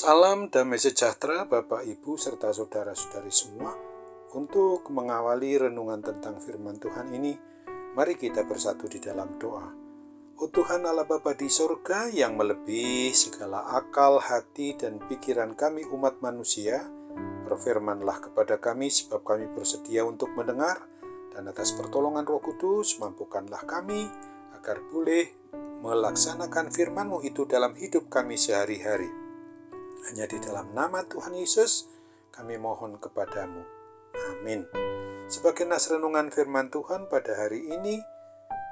Salam damai sejahtera Bapak Ibu serta saudara-saudari semua. Untuk mengawali renungan tentang firman Tuhan ini, mari kita bersatu di dalam doa. Oh Tuhan Allah Bapa di sorga yang melebihi segala akal, hati, dan pikiran kami umat manusia, berfirmanlah kepada kami sebab kami bersedia untuk mendengar, dan atas pertolongan Roh Kudus mampukanlah kami agar boleh melaksanakan firman-Mu itu dalam hidup kami sehari-hari. Hanya di dalam nama Tuhan Yesus kami mohon kepadamu. Amin. Sebagai nas renungan firman Tuhan pada hari ini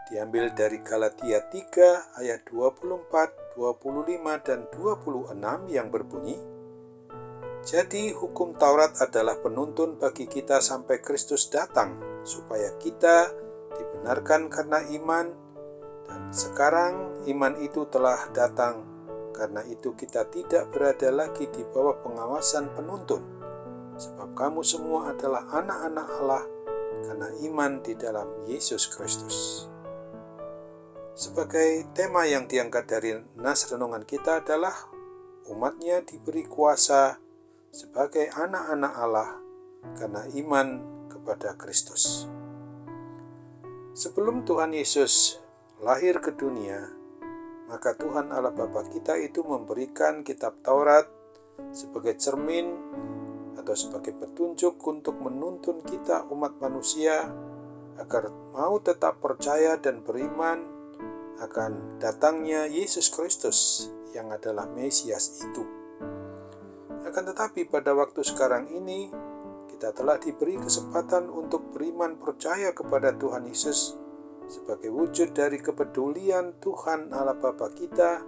diambil dari Galatia 3 ayat 24, 25, dan 26 yang berbunyi, jadi hukum Taurat adalah penuntun bagi kita sampai Kristus datang, supaya kita dibenarkan karena iman, dan sekarang iman itu telah datang. Karena itu kita tidak berada lagi di bawah pengawasan penuntun, sebab kamu semua adalah anak-anak Allah karena iman di dalam Yesus Kristus. Sebagai tema yang diangkat dari nas renungan kita adalah umatnya diberi kuasa sebagai anak-anak Allah karena iman kepada Kristus. Sebelum Tuhan Yesus lahir ke dunia, maka Tuhan Allah Bapa kita itu memberikan kitab Taurat sebagai cermin atau sebagai petunjuk untuk menuntun kita umat manusia agar mau tetap percaya dan beriman akan datangnya Yesus Kristus yang adalah Mesias itu. Akan tetapi pada waktu sekarang ini kita telah diberi kesempatan untuk beriman percaya kepada Tuhan Yesus sebagai wujud dari kepedulian Tuhan Allah Bapa kita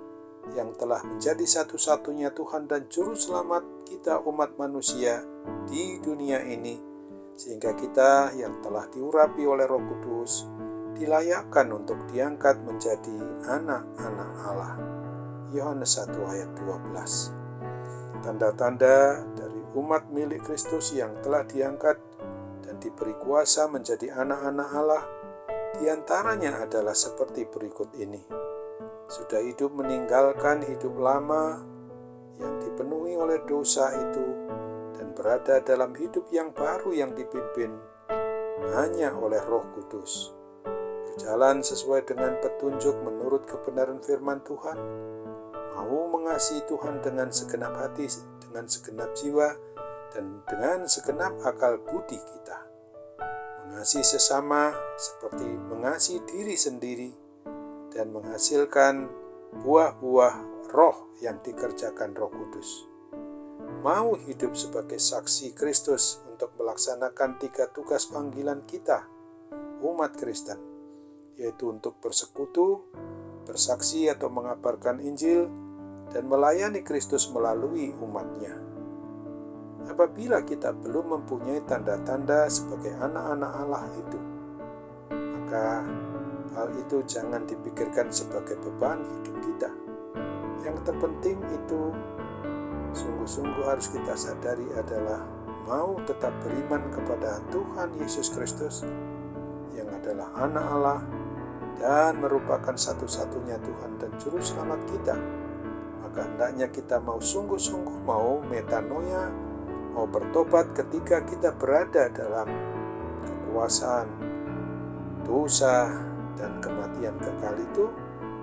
yang telah menjadi satu-satunya Tuhan dan Juru Selamat kita umat manusia di dunia ini, sehingga kita yang telah diurapi oleh Roh Kudus dilayakkan untuk diangkat menjadi anak-anak Allah. Yohanes 1 ayat 12. Tanda-tanda dari umat milik Kristus yang telah diangkat dan diberi kuasa menjadi anak-anak Allah di antaranya adalah seperti berikut ini. Sudah hidup meninggalkan hidup lama yang dipenuhi oleh dosa itu dan berada dalam hidup yang baru yang dipimpin hanya oleh Roh Kudus. Berjalan sesuai dengan petunjuk menurut kebenaran firman Tuhan, mau mengasihi Tuhan dengan segenap hati, dengan segenap jiwa, dan dengan segenap akal budi kita. Mengasihi sesama seperti mengasihi diri sendiri dan menghasilkan buah-buah roh yang dikerjakan Roh Kudus. Mau hidup sebagai saksi Kristus untuk melaksanakan 3 tugas panggilan kita, umat Kristen, yaitu untuk bersekutu, bersaksi atau mengabarkan Injil, dan melayani Kristus melalui umatnya. Apabila kita belum mempunyai tanda-tanda sebagai anak-anak Allah itu, maka hal itu jangan dipikirkan sebagai beban hidup kita. Yang terpenting itu sungguh-sungguh harus kita sadari adalah mau tetap beriman kepada Tuhan Yesus Kristus yang adalah anak Allah dan merupakan satu-satunya Tuhan dan Juru Selamat kita. Maka hendaknya kita mau sungguh-sungguh mau metanoia, mau bertobat ketika kita berada dalam kekuasaan dosa dan kematian kekal itu,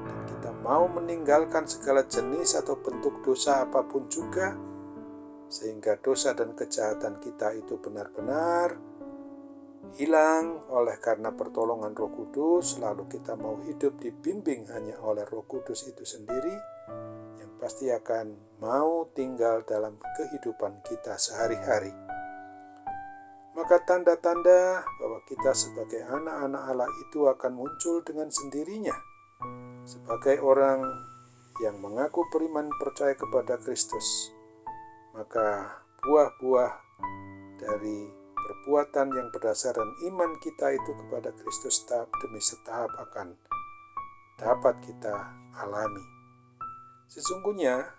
dan kita mau meninggalkan segala jenis atau bentuk dosa apapun juga, sehingga dosa dan kejahatan kita itu benar-benar hilang oleh karena pertolongan Roh Kudus. Lalu kita mau hidup dibimbing hanya oleh Roh Kudus itu sendiri, pasti akan mau tinggal dalam kehidupan kita sehari-hari. Maka tanda-tanda bahwa kita sebagai anak-anak Allah itu akan muncul dengan sendirinya. Sebagai orang yang mengaku beriman percaya kepada Kristus, maka buah-buah dari perbuatan yang berdasarkan iman kita itu kepada Kristus tahap demi tahap akan dapat kita alami. Sesungguhnya,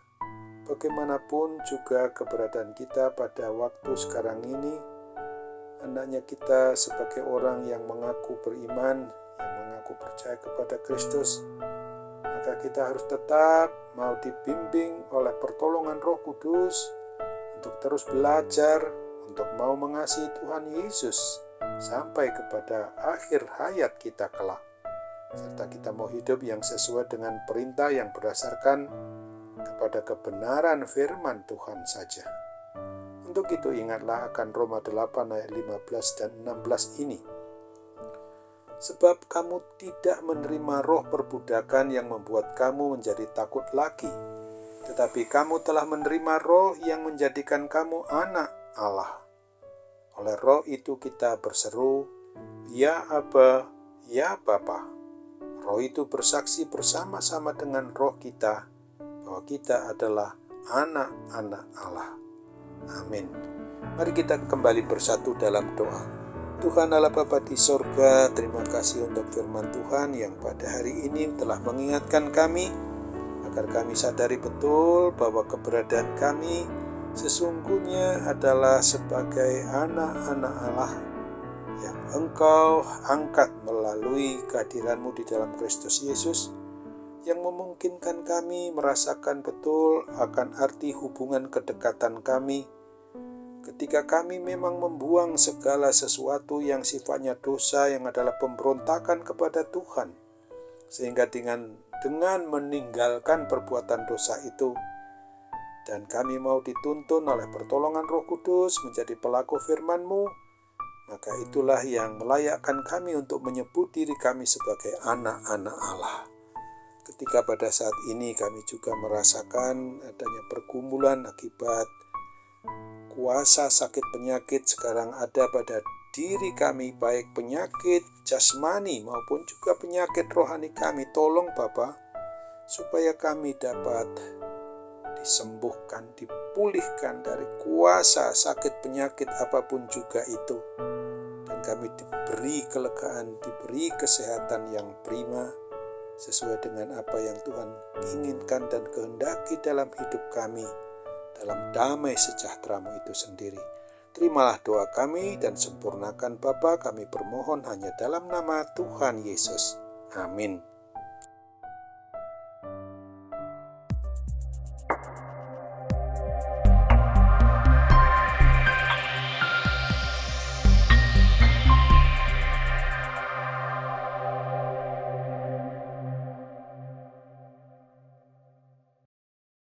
bagaimanapun juga keberadaan kita pada waktu sekarang ini, hendaknya kita sebagai orang yang mengaku beriman, yang mengaku percaya kepada Kristus, maka kita harus tetap mau dibimbing oleh pertolongan Roh Kudus untuk terus belajar, untuk mau mengasihi Tuhan Yesus sampai kepada akhir hayat kita kelak. Serta kita mau hidup yang sesuai dengan perintah yang berdasarkan kepada kebenaran firman Tuhan saja. Untuk itu ingatlah akan Roma 8 ayat 15 dan 16 ini. Sebab kamu tidak menerima roh perbudakan yang membuat kamu menjadi takut lagi, tetapi kamu telah menerima roh yang menjadikan kamu anak Allah. Oleh roh itu kita berseru, Ya Aba, Ya Bapa. Roh itu bersaksi bersama-sama dengan roh kita bahwa kita adalah anak-anak Allah. Amin. Mari kita kembali bersatu dalam doa. Tuhan Allah Bapa di sorga, terima kasih untuk firman Tuhan yang pada hari ini telah mengingatkan kami agar kami sadari betul bahwa keberadaan kami sesungguhnya adalah sebagai anak-anak Allah yang Engkau angkat melalui kehadiran-Mu di dalam Kristus Yesus, yang memungkinkan kami merasakan betul akan arti hubungan kedekatan kami ketika kami memang membuang segala sesuatu yang sifatnya dosa, yang adalah pemberontakan kepada Tuhan, sehingga dengan meninggalkan perbuatan dosa itu, dan kami mau dituntun oleh pertolongan Roh Kudus menjadi pelaku firman-Mu, maka itulah yang melayakkan kami untuk menyebut diri kami sebagai anak-anak Allah. Ketika pada saat ini kami juga merasakan adanya pergumulan akibat kuasa sakit penyakit sekarang ada pada diri kami, baik penyakit jasmani maupun juga penyakit rohani kami. Tolong Bapa, supaya kami dapat disembuhkan, dipulihkan dari kuasa sakit penyakit apapun juga itu. Dan kami diberi kelegaan, diberi kesehatan yang prima, sesuai dengan apa yang Tuhan inginkan dan kehendaki dalam hidup kami, dalam damai sejahtera-Mu itu sendiri. Terimalah doa kami dan sempurnakan Bapa, kami bermohon hanya dalam nama Tuhan Yesus. Amin.